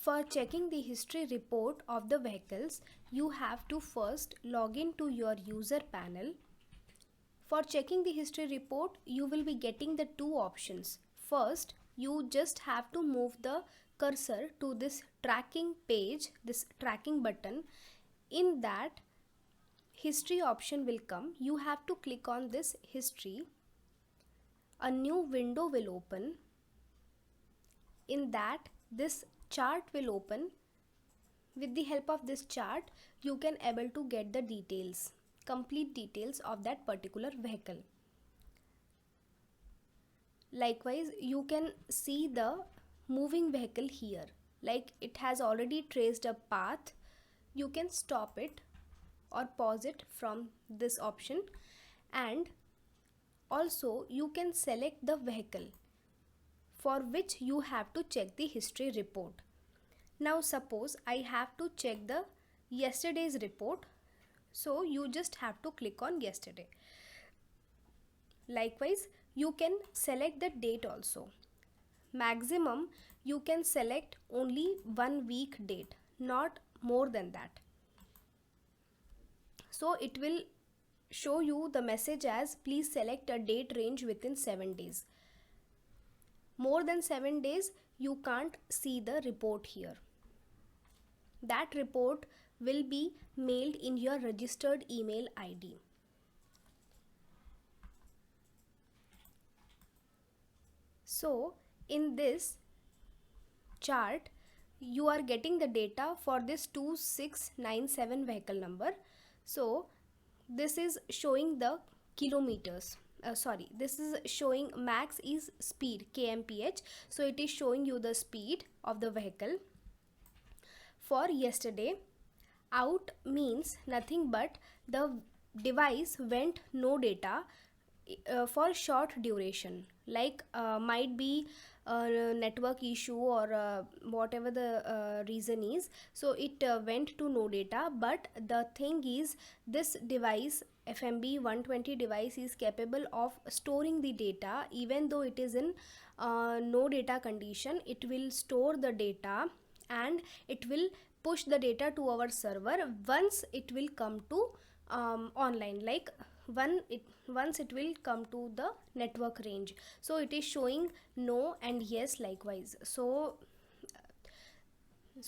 For checking the history report of the vehicles, you have to first log in to your user panel. For checking the history report, you will be getting the two options. First, you just have to move the cursor to this tracking page, this tracking button. In that, history option will come. You have to click on this history. A new window will open. In that, this chart will open. With the help of this chart, you can able to get the details, complete details of that particular vehicle. Likewise, you can see the moving vehicle here. Like it has already traced a path. You can stop it or pause it from this option, and also you can select the vehicle for which you have to check the history report. Now suppose I have to check the yesterday's report, so you just have to click on yesterday. Likewise, you can select the date also. Maximum you can select only 1 week date, not more than that. So it will show you the message as please select a date range within 7 days. More than 7 days you can't see the report here. That report will be mailed in your registered email ID. So in this chart, you are getting the data for this 2697 vehicle number. So this is showing the kilometers. This is showing max is speed, kmph. So it is showing you the speed of the vehicle. For yesterday, out means nothing but the device went no data for short duration, like might be a network issue or whatever the reason is. So it went to no data, but the thing is this device, FMB 120 device, is capable of storing the data. Even though it is in no data condition, it will store the data and it will push the data to our server once it will come to online, like once it will come to the network range. So it is showing no and yes likewise. So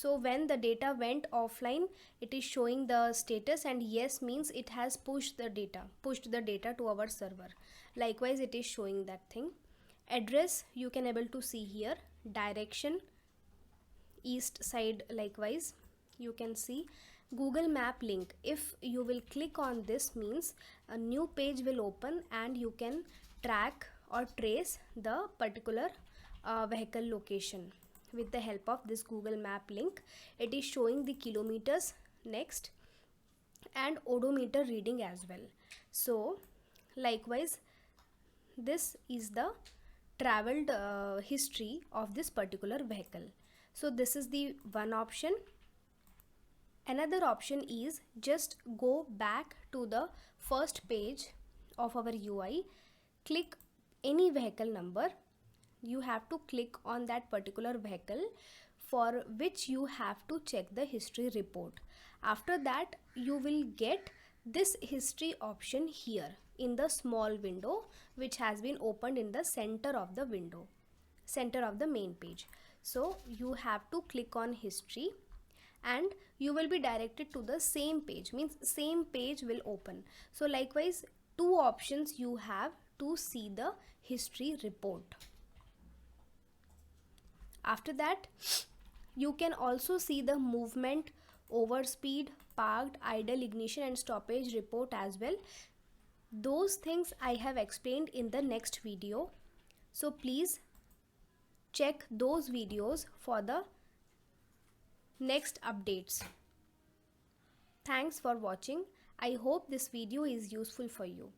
when the data went offline, it is showing the status, and yes means it has pushed the data to our server. Likewise, it is showing that thing. Address you can able to see here. Direction east side, likewise you can see. Google Map link, if you will click on this, means a new page will open and you can track or trace the particular vehicle location with the help of this Google Map link. It is showing the kilometers next and odometer reading as well. So likewise, this is the traveled history of this particular vehicle. So this is the one option. Another option is just go back to the first page of our UI, click any vehicle number. You have to click on that particular vehicle for which you have to check the history report. After that, you will get this history option here in the small window, which has been opened in the center of the window, center of the main page. So you have to click on history and you will be directed to the same page, means same page will open. So likewise, two options you have to see the history report. After that, you can also see the movement, overspeed, parked, idle, ignition and stoppage report as well. Those things I have explained in the next video. So please check those videos for the next updates. Thanks for watching. I hope this video is useful for you.